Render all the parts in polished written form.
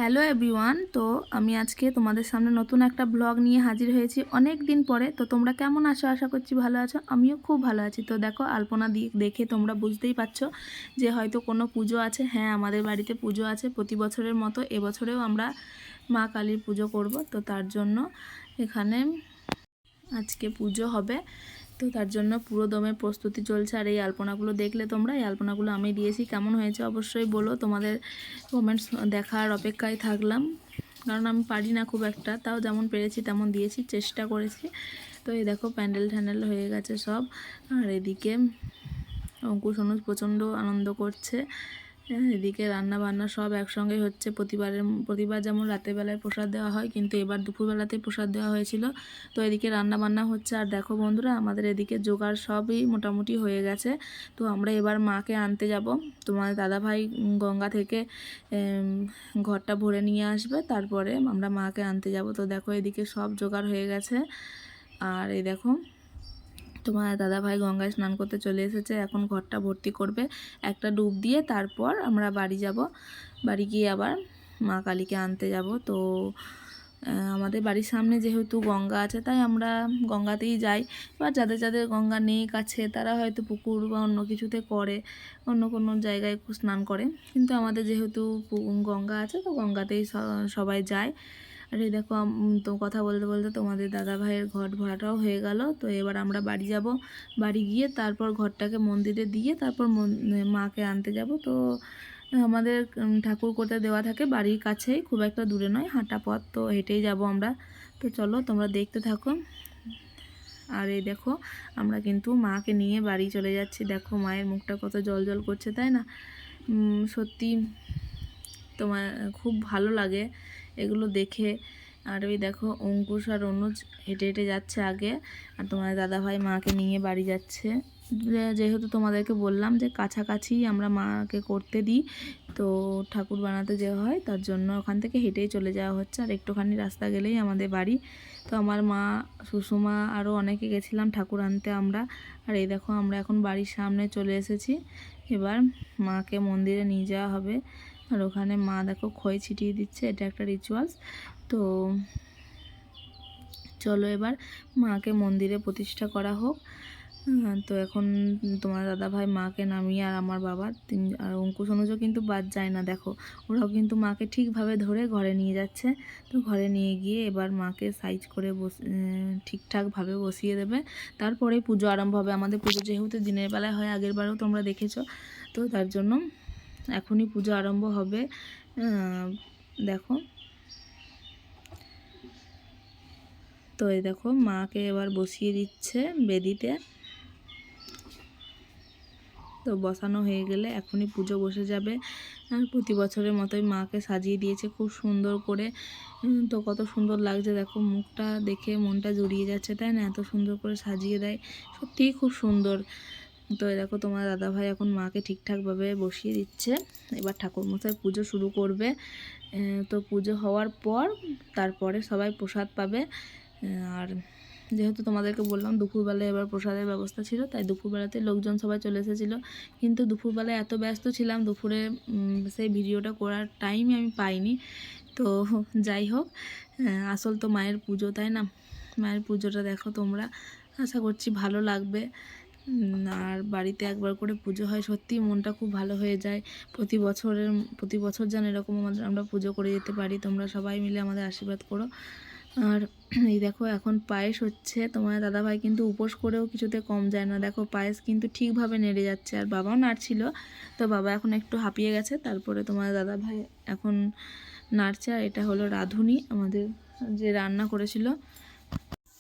Hello everyone. তো আমি আজকে তোমাদের সামনে নতুন একটা ব্লগ নিয়ে হাজির হয়েছি অনেক দিন পরে। তো তোমরা কেমন আছো? আশা করছি ভালো আছো। আমিও খুব ভালো আছি। তো দেখো আলপনা দেখে তোমরা বুঝতেই পারছো যে হয়তো কোনো পুজো আছে। হ্যাঁ, আমাদের বাড়িতে পুজো আছে প্রতি বছরের মতো। এবছরেও আমরা মা কালীর পুজো করব। তো তার জন্য এখানে আজকে পুজো হবে। তো তার জন্য পুরো দমে প্রস্তুতি চলছে। আর এই আলপনাগুলো দেখলে তোমরা, এই আলপনাগুলো আমি দিয়েছি, কেমন হয়েছে অবশ্যই বলো। তোমাদের কমেন্টস দেখার অপেক্ষায় থাকলাম, কারণ আমি পারি না খুব একটা, তাও যেমন পেরেছি তেমন দিয়েছি, চেষ্টা করেছি। তো এই দেখো প্যান্ডেল ট্যান্ডেল হয়ে গেছে সব। আর এদিকে অঙ্কুশ অনুজ প্রচণ্ড আনন্দ করছে। এদিকে রান্না বান্না সব একসঙ্গে হচ্ছে। প্রতিবার যেমন রাতের বেলায় প্রসাদ দেওয়া হয়, কিন্তু এবার দুপুরবেলাতেই প্রসাদ দেওয়া হয়েছিল। তো এদিকে রান্না বান্না হচ্ছে। আর দেখো বন্ধুরা, আমাদের এদিকে জোগাড় সবই মোটামুটি হয়ে গেছে। তো আমরা এবার মাকে আনতে যাব। তোমার দাদাভাই গঙ্গা থেকে ঘরটা ভরে নিয়ে আসবে, তারপরে আমরা মাকে আনতে যাব। তো দেখো এদিকে সব জোগাড় হয়ে গেছে। আর এই দেখো তোমার দাদাভাই গঙ্গায় স্নান করতে চলে এসেছে। এখন ঘরটা ভর্তি করবে, একটা ডুব দিয়ে তারপর আমরা বাড়ি যাব। বাড়ি গিয়ে আবার মা কালীকে আনতে যাব। তো আমাদের বাড়ির সামনে যেহেতু গঙ্গা আছে, তাই আমরা গঙ্গাতেই যাই। এবার যাদের যাদের গঙ্গা নেই কাছে, তারা হয়তো পুকুর বা অন্য কিছুতে করে, অন্য কোনো জায়গায় স্নান করে। কিন্তু আমাদের যেহেতু গঙ্গা আছে, তো গঙ্গাতেই সবাই যায়। আর এই দেখো তো কথা বলতে বলতে তোমাদের দাদা ভাইয়ের ঘট ভরাটাও হয়ে গেল। তো এবার আমরা বাড়ি যাব। বাড়ি গিয়ে তারপর ঘরটাকে মন্দিরে দিয়ে তারপর মাকে আনতে যাব। তো আমাদের ঠাকুর কোথায় দেওয়া থাকে বাড়ির কাছেই, খুব একটা দূরে নয়, হাঁটা পথ। তো হেঁটেই যাব আমরা। তো চলো তোমরা দেখতে থাকো। আর এই দেখো আমরা কিন্তু মাকে নিয়ে বাড়ি চলে যাচ্ছি। দেখো মায়ের মুখটা কত জল জল করছে, তাই না? সত্যি তোমার খুব ভালো লাগে এগুলো দেখে। আর ওই দেখো অঙ্কুশ আর অনুজ হেঁটে হেঁটে যাচ্ছে আগে, আর তোমার দাদাভাই মাকে নিয়ে বাড়ি যাচ্ছে। যেহেতু তোমাদেরকে বললাম যে কাছাকাছি আমরা মাকে করতে দিই, তো ঠাকুর বানাতে যাওয়া হয়, তার জন্য ওখান থেকে হেঁটেই চলে যাওয়া হচ্ছে। আর একটুখানি রাস্তা গেলেই আমাদের বাড়ি। তো আমার মা, সুষমা আরও অনেকে গেছিলাম ঠাকুর আনতে আমরা। আর এই দেখো আমরা এখন বাড়ির সামনে চলে এসেছি। এবার মাকে মন্দিরে নিয়ে যাওয়া হবে। আর ওখানে মা দেখো খই ছিটিয়ে দিচ্ছে, এটা একটা রিচুয়ালস। তো চলো এবার মাকে মন্দিরে প্রতিষ্ঠা করা হোক। তো এখন তোমার দাদাভাই মাকে নামিয়ে, আর আমার বাবা আর অঙ্কুশ অনুজও কিন্তু বাদ যায় না। দেখো ওরাও কিন্তু মাকে ঠিকভাবে ধরে ঘরে নিয়ে যাচ্ছে। তো ঘরে নিয়ে গিয়ে এবার মাকে সাইজ করে ঠিকঠাকভাবে বসিয়ে দেবে। তারপরেই পুজো আরম্ভ হবে। আমাদের পুজো যেহেতু দিনের বেলায় হয়, আগের বারেও তোমরা দেখেছো, তো তার জন্য এখনই পুজো আরম্ভ হবে। দেখো তো এই দেখো মাকে এবার বসিয়ে দিচ্ছে বেদিতে। তো বসানো হয়ে গেলে এখনই পুজো বসে যাবে। আর প্রতি বছরের মতোই মাকে সাজিয়ে দিয়েছে খুব সুন্দর করে। তো কত সুন্দর লাগছে দেখো, মুখটা দেখে মনটা জুড়িয়ে যাচ্ছে, তাই না? এত সুন্দর করে সাজিয়ে দেয়, সত্যিই খুব সুন্দর। তো দেখো তোমার দাদাভাই এখন মাকে ঠিকঠাকভাবে বসিয়ে দিচ্ছে। এবার ঠাকুরমশাই পুজো শুরু করবে। তো পুজো হওয়ার পর তারপরে সবাই প্রসাদ পাবে। আর যেহেতু তোমাদেরকে বললাম দুপুরবেলায় এবার প্রসাদের ব্যবস্থা ছিল, তাই দুপুরবেলাতে লোকজন সবাই চলে এসেছিলো। কিন্তু দুপুরবেলায় এত ব্যস্ত ছিলাম, দুপুরে সেই ভিডিওটা করার টাইমই আমি পাইনি। তো যাই হোক, আসল তো মায়ের পুজো, তাই না? মায়ের পুজোটা দেখো তোমরা, আশা করছি ভালো লাগবে। আর বাড়িতে একবার করে পুজো হয়, সত্যি মনটা খুব ভালো হয়ে যায়। প্রতি বছর যেন এরকম আমরা পুজো করে যেতে পারি। তোমরা সবাই মিলে আমাদের আশীর্বাদ করো। আর এই দেখো এখন পায়েস হচ্ছে। তোমার দাদাভাই কিন্তু উপোস করেও কিছুতে কম যায় না। দেখো পায়েস কিন্তু ঠিকভাবে নেড়ে যাচ্ছে, আর বাবাও নাড়ছিল। তো বাবা এখন একটু হাঁপিয়ে গেছে, তারপরে তোমার দাদাভাই এখন নাড়ছে। আর এটা হলো রাঁধুনি আমাদের যে রান্না করেছিল।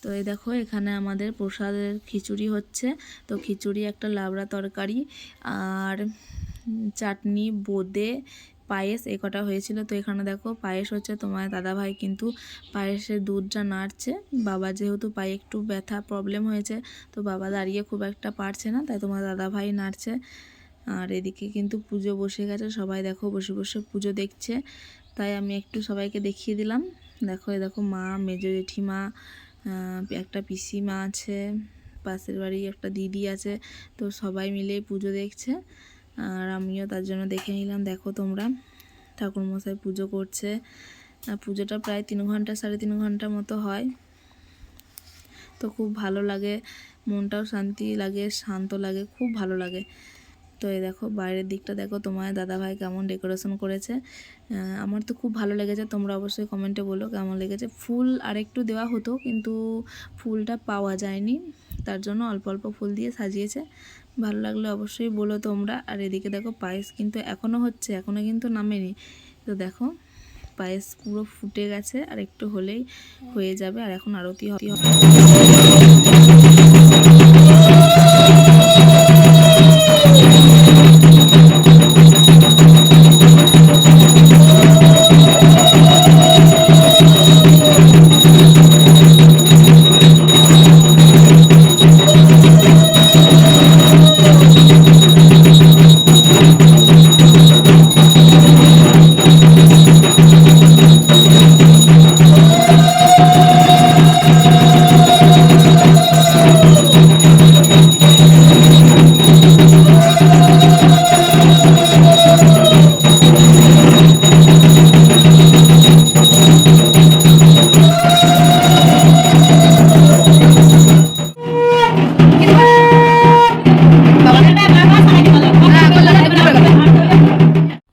তো এই দেখো এখানে আমাদের প্রসাদের খিচুড়ি হচ্ছে। তো খিচুড়ি, একটা লাবড়া তরকারি, আর চাটনি, বোঁদে, পায়েস, এ কটা হয়েছিল। তো এখানে দেখো পায়েস হচ্ছে। তোমার দাদাভাই কিন্তু পায়েসের দুধটা নাড়ছে। বাবা যেহেতু পায়ে একটু ব্যথা প্রবলেম হয়েছে, তো বাবা দাঁড়িয়ে খুব একটা পারছে না, তাই তোমার দাদাভাই নাড়ছে। আর এদিকে কিন্তু পুজো বসে গেছে, সবাই দেখো বসে বসে পুজো দেখছে। তাই আমি একটু সবাইকে দেখিয়ে দিলাম। দেখো এই দেখো মা, মেজো জেঠিমা, একটা পিসিমা আছে, পাশের বাড়ি একটা দিদি আছে। তো সবাই মিলে পুজো দেখছে, আর আমিও তার জন্য দেখে নিলাম। দেখো তোমরা ঠাকুরমশাই পুজো করছে। আর পুজোটা প্রায় 3 ঘন্টা 3.5 ঘন্টা মতো হয়। তো খুব ভালো লাগে, মনটাও শান্তি লাগে, শান্ত লাগে, খুব ভালো লাগে। তো এই দেখো বাইরের দিকটা দেখো তোমার দাদাভাই কেমন ডেকোরেশন করেছে। আমার তো খুব ভালো লেগেছে, তোমরা অবশ্যই কমেন্টে বলো কেমন লেগেছে। ফুল আরেকটু দেওয়া হতো কিন্তু ফুলটা পাওয়া যায়নি, তার জন্য অল্প অল্প ফুল দিয়ে সাজিয়েছে। ভালো লাগলে অবশ্যই বলো তোমরা। আর এদিকে দেখো পায়েস কিন্তু এখনও হচ্ছে, এখনও কিন্তু নামেনি। তো দেখো পায়েস পুরো ফুটে গেছে, আর একটু হলেই হয়ে যাবে। আর এখন আরতি হবে।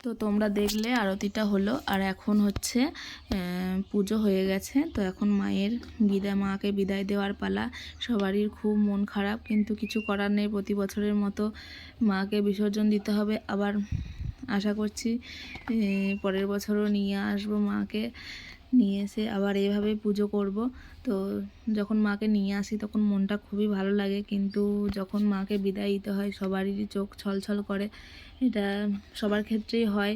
তো তোমরা দেখলে আরতিটা হলো, আর এখন হচ্ছে পুজো হয়ে গেছে। তো এখন মাকে বিদায় দেওয়ার পালা। সবারই খুব মন খারাপ, কিন্তু কিছু করার নেই। প্রতি বছরের মতো মাকে বিসর্জন দিতে হবে। আবার আশা করছি পরের বছরও নিয়ে আসবো মাকে, নিয়ে এসে আবার এইভাবে পুজো করব। তো যখন মাকে নিয়ে আসি তখন মনটা খুবই ভালো লাগে, কিন্তু যখন মাকে বিদায় দিতে হয় সবারই চোখ ছলছল করে, এটা সবার ক্ষেত্রেই হয়।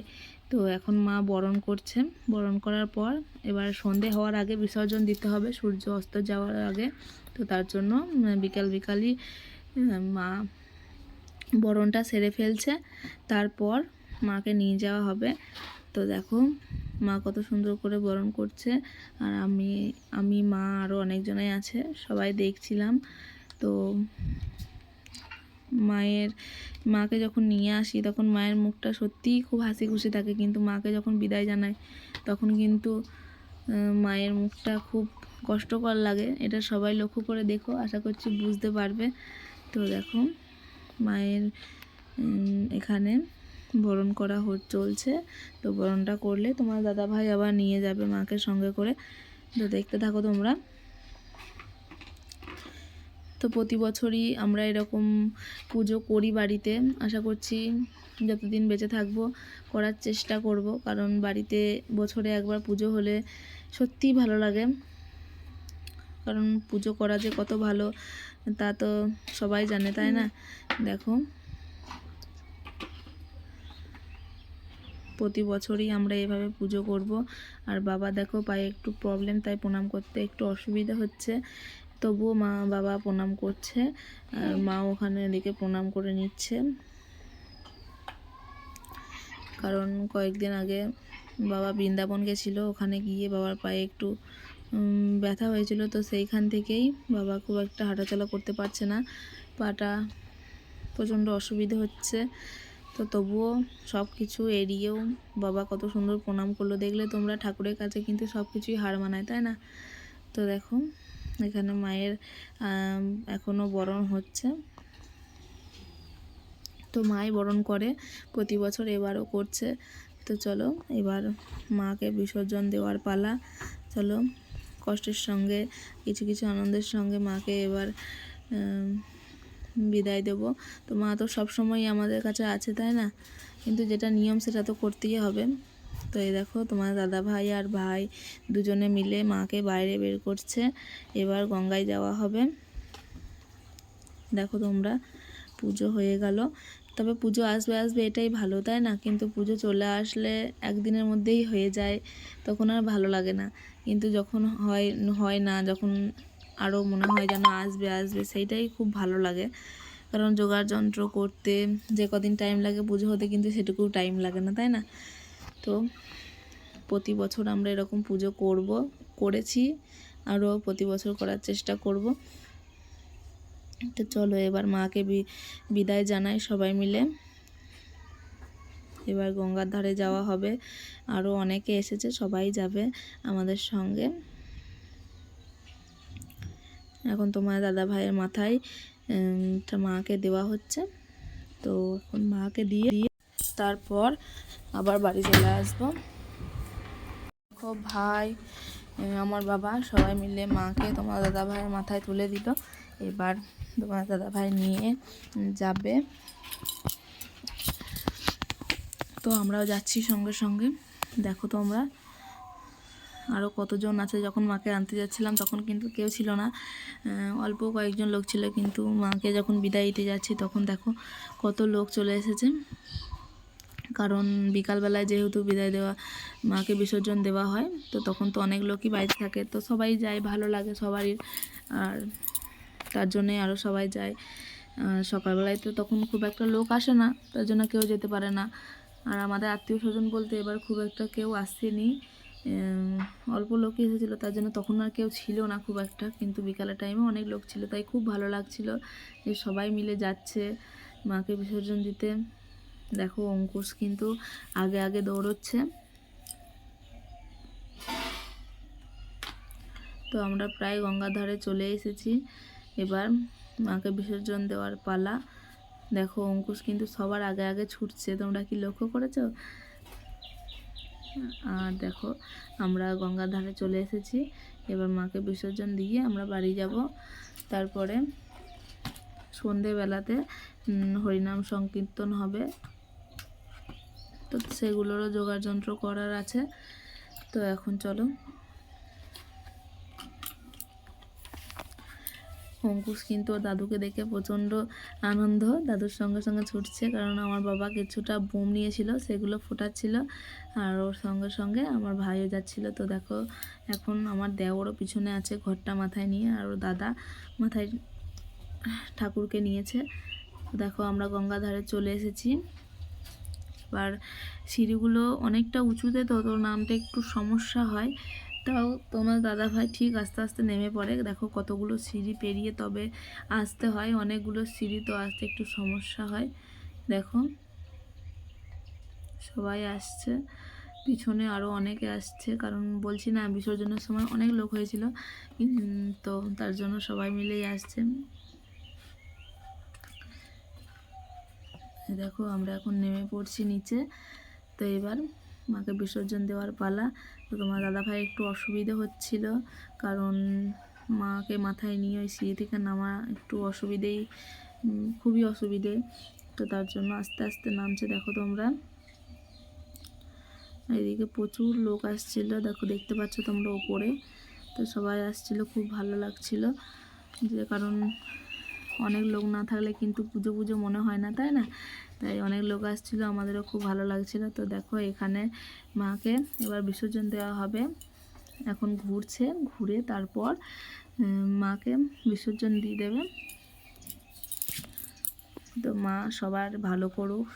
তো এখন মা বরণ করছে, বরণ করার পর এবার সন্ধে হওয়ার আগে বিসর্জন দিতে হবে, সূর্য অস্ত যাওয়ার আগে। তো তার জন্য বিকালই মা বরণটা সেরে ফেলছে, তারপর মাকে নিয়ে যাওয়া হবে। তো দেখো মা কত সুন্দর করে বরণ করছে, আর আমি মা আরও অনেকজনাই আছে, সবাই দেখছিলাম। তো মাকে যখন নিয়ে আসি তখন মায়ের মুখটা সত্যিই খুব হাসি খুশি থাকে, কিন্তু মাকে যখন বিদায় জানাই তখন কিন্তু মায়ের মুখটা খুব কষ্টকর লাগে। এটা সবাই লক্ষ্য করে দেখো, আশা করছি বুঝতে পারবে। তো দেখো মায়ের এখানে বরণ করা চলছে। তো বরণটা করলে তোমার দাদাভাই আবার নিয়ে যাবে মাকে সঙ্গে করে। তো দেখতে থাকো তোমরা। তো প্রতি বছরই আমরা এরকম পুজো করি বাড়িতে। আশা করছি যতদিন বেঁচে থাকবো করার চেষ্টা করব, কারণ বাড়িতে বছরে একবার পুজো হলে সত্যিই ভালো লাগে। কারণ পুজো করা যে কত ভালো তা তো সবাই জানে, তাই না? দেখো প্রতি বছরই আমরা এভাবে পুজো করব। আর বাবা দেখো পায়ে একটু প্রবলেম, তাই প্রণাম করতে একটু অসুবিধা হচ্ছে, তবুও বাবা প্রণাম করছে, আর মা ওখানে এদিকে প্রণাম করে নিচ্ছে। কারণ কয়েকদিন আগে বাবা বৃন্দাবন গেছিলো, ওখানে গিয়ে বাবার পায়ে একটু ব্যথা হয়েছিল। তো সেইখান থেকেই বাবা খুব একটা হাঁটাচলা করতে পারছে না, পাটা প্রচণ্ড অসুবিধে হচ্ছে। তো তবুও সব কিছু এড়িয়েও বাবা কত সুন্দর প্রণাম করলো। দেখলে তোমরা ঠাকুরের কাছে কিন্তু সব কিছুই হার মানায়, তাই না? তো দেখো এখানে মায়ের এখনও বরণ হচ্ছে। তো মাই বরণ করে প্রতি বছর, এবারও করছে। তো চলো এবার মাকে বিসর্জন দেওয়ার পালা। চলো কষ্টের সঙ্গে কিছু কিছু আনন্দের সঙ্গে মাকে এবার বিদায় দেব। তো মা তো সবসময়ই আমাদের কাছে আছে, তাই না? কিন্তু যেটা নিয়ম সেটা তো করতেই হবে। তো এই দেখো তোমার দাদা ভাই আর ভাই দুজনে মিলে মাকে বাইরে বের করছে, এবার গঙ্গায় যাওয়া হবে। দেখো তোমরা পুজো হয়ে গেল, তবে পুজো আসবে এটাই ভালো, তাই না? কিন্তু পুজো চলে আসলে একদিনের মধ্যেই হয়ে যায়, তখন আর ভালো লাগে না। কিন্তু যখন হয় না, যখন আরও মনে হয় যেন আসবে সেইটাই খুব ভালো লাগে। কারণ জোগাড় যন্ত্র করতে যে কদিন টাইম লাগে পুজো হতে কিন্তু সেটুকু টাইম লাগে না, তাই না? তো প্রতি বছর আমরা এরকম পুজো করেছি, আরও প্রতি বছর করার চেষ্টা করব। তো চলো এবার মাকে বিদায় জানাই সবাই মিলে। এবার গঙ্গার ধারে যাওয়া হবে, আরও অনেকে এসেছে, সবাই যাবে আমাদের সঙ্গে। এখন তোমার দাদা ভাইয়ের মাথায় মাকে দেওয়া হচ্ছে, তো এখন মাকে দিয়ে তারপর আবার বাড়ি চলে আসবো। দেখো ভাই, আমার বাবা সবাই মিলে মাকে তোমার দাদা ভাইয়ের মাথায় তুলে দিল। এবার তোমার দাদা ভাই নিয়ে যাবে, তো আমরাও যাচ্ছি সঙ্গে সঙ্গে। দেখো তোমরা আরও কতজন আছে। যখন মাকে আনতে যাচ্ছিলাম তখন কিন্তু কেউ ছিল না, অল্প কয়েকজন লোক ছিল, কিন্তু মাকে যখন বিদায় দিতে যাচ্ছি তখন দেখো কত লোক চলে এসেছে। কারণ বিকালবেলায় যেহেতু বিদায় দেওয়া, মাকে বিসর্জন দেওয়া হয়, তো তখন তো অনেক লোকই বাড়িতে থাকে, তো সবাই যায়, ভালো লাগে সবারই, আর তার জন্যে আরও সবাই যায়। সকালবেলায় তো তখন খুব একটা লোক আসে না, তার জন্য কেউ যেতে পারে না। আর আমাদের আত্মীয় স্বজন বলতে এবার খুব একটা কেউ আসেনি, অল্প লোকই এসেছিলো, তার জন্য তখন আর কেউ ছিল না খুব একটা, কিন্তু বিকালের টাইমে অনেক লোক ছিল, তাই খুব ভালো লাগছিল যে সবাই মিলে যাচ্ছে মাকে বিসর্জন দিতে। দেখো অঙ্কুশ কিন্তু আগে আগে দৌড়চ্ছে। তো আমরা প্রায় গঙ্গার ধারে চলে এসেছি, এবার মাকে বিসর্জন দেওয়ার পালা। দেখো অঙ্কুশ কিন্তু সবার আগে আগে ছুটছে, তোমরা কি লক্ষ্য করেছো? আর দেখো আমরা গঙ্গার ধারে চলে এসেছি, এবার মাকে বিসর্জন দিয়ে আমরা বাড়ি যাব। তারপরে সন্ধেবেলাতে হরিনাম সংকীর্তন হবে, তো সেগুলোরও জোগাড় যন্ত্র করার আছে। তো এখন চলো। অঙ্কুশ কিন্তু ওর দাদুকে দেখে প্রচণ্ড আনন্দ, দাদুর সঙ্গে সঙ্গে ছুটছে, কারণ আমার বাবা কিছুটা বোম নিয়েছিল, সেগুলো ফোটাচ্ছিল, আর ওর সঙ্গে সঙ্গে আমার ভাইও যাচ্ছিল। তো দেখো এখন আমার দেওরও পিছনে আছে ঘরটা মাথায় নিয়ে, আর ওর দাদা মাথায় ঠাকুরকে নিয়েছে। দেখো আমরা গঙ্গা ধারে চলে এসেছি। এবার সিঁড়িগুলো অনেকটা উঁচুতে, তো তোর নামতে একটু সমস্যা হয়, তাও তোমার দাদা ভাই ঠিক আস্তে আস্তে নেমে পড়ে। দেখো কতগুলো সিঁড়ি পেরিয়ে তবে আসতে হয়, অনেকগুলো সিঁড়ি, তো আসতে একটু সমস্যা হয়। দেখো সবাই আসছে, পিছনে আরও অনেকে আসছে, কারণ বলছি না বিসর্জনের সময় অনেক লোক হয়েছিল, তো তার জন্য সবাই মিলেই আসছে। দেখো আমরা এখন নেমে পড়ছি নিচে, তো এবার মাকে বিসর্জন দেওয়ার পালা। তো তোমার দাদাভাই একটু অসুবিধে হচ্ছিল, কারণ মাকে মাথায় নিয়ে ওই সিঁড়ি থেকে নামা একটু অসুবিধেই, খুবই অসুবিধে, তো তার জন্য আস্তে আস্তে নামছে। দেখো তোমরা এদিকে প্রচুর লোক আসছিল, দেখো দেখতে পাচ্ছ তোমরা ওপরে, তো সবাই আসছিল, খুব ভালো লাগছিল, যে কারণ অনেক লোক না থাকলে কিন্তু পুজো পুজো মনে হয় না, তাই না? তাই অনেক লোক আসছিল, আমাদেরও খুব ভালো লাগছিল। তো দেখো এখানে মাকে এবার বিসর্জন দেওয়া হবে, এখন ঘুরছে, ঘুরে তারপর মাকে বিসর্জন দিয়ে দেবে। তো মা সবার ভালো করুক,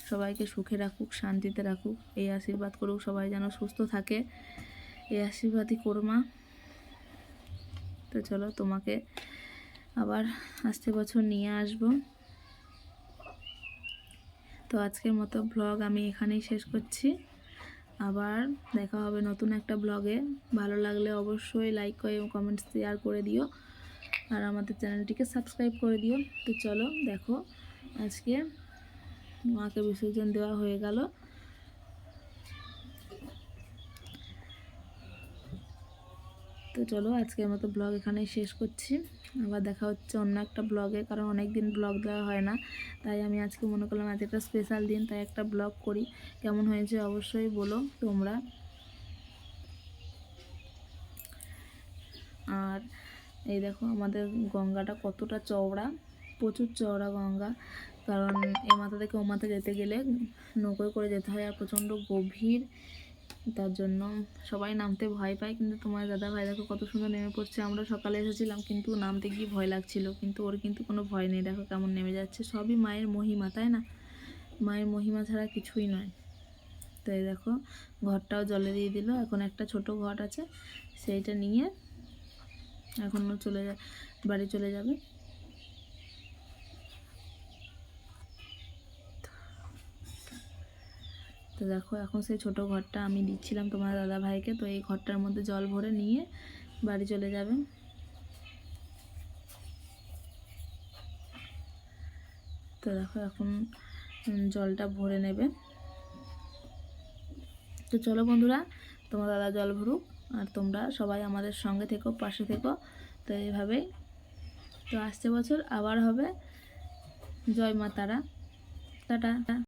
সবাইকে সুখে রাখুক, শান্তিতে রাখুক, এই আশীর্বাদ করুক, সবাই যেন সুস্থ থাকে, এই আশীর্বাদই করো মা। তো চলো তোমাকে আবার আসতে বছর নিয়ে আসবো। তো আজকের মতো ব্লগ আমি এখানেই শেষ করছি, আবার দেখা হবে নতুন একটা ব্লগে। ভালো লাগলে অবশ্যই লাইক করে এবং কমেন্ট শেয়ার করে দিও, আর আমাদের চ্যানেলটিকে সাবস্ক্রাইব করে দিও। তো চলো দেখো আজকে মাকে বিসর্জন দেওয়া হয়ে গেল। তো চলো আজকের মতো ব্লগ এখানেই শেষ করছি, আবার দেখা হচ্ছে অন্য একটা ব্লগে, কারণ অনেক দিন ব্লগ দেওয়া হয় না, তাই আমি আজকে মনে করলাম আজ একটা স্পেশাল দিন, তাই একটা ব্লগ করি। কেমন হয়েছে অবশ্যই বলো তোমরা। আর এই দেখো আমাদের গঙ্গাটা কতটা চওড়া, প্রচুর চওড়া গঙ্গা, কারণ এ মাথা থেকে ও মাথা যেতে গেলে নৌকোয় করে যেতে হয়, আর প্রচণ্ড গভীর, তার জন্য সবাই নামতে ভয় পায়, কিন্তু তোমার দাদা ভাই দেখো কত সুন্দর নেমে পড়ছে। আমরা সকালে এসেছিলাম কিন্তু নামতে গিয়ে ভয় লাগছিল, কিন্তু ওর কিন্তু কোনো ভয় নেই, দেখো কেমন নেমে যাচ্ছে। সবই মায়ের মহিমা, তাই না? মায়ের মহিমা ছাড়া কিছুই নয়। তো এই দেখো ঘরটাও জলে দিয়ে দিল, এখন একটা ছোট ঘর আছে, সেইটা নিয়ে এখনও বাড়ি চলে যাবে। তো দেখো এখন সেই ছোট ঘরটা আমি দিচ্ছিলাম তোমার দাদা ভাইকে, তো এই ঘরটার মধ্যে জল ভরে নিয়ে বাড়ি চলে যাবে। তো দেখো এখন জলটা ভরে নেবে। তো চলো বন্ধুরা, তোমার দাদা জল ভরুক আর তোমরা সবাই আমাদের সঙ্গে থেকো, পাশে থেকো। তো এইভাবেই তো আসছে বছর আবার হবে। জয় মা তারা, টাটা।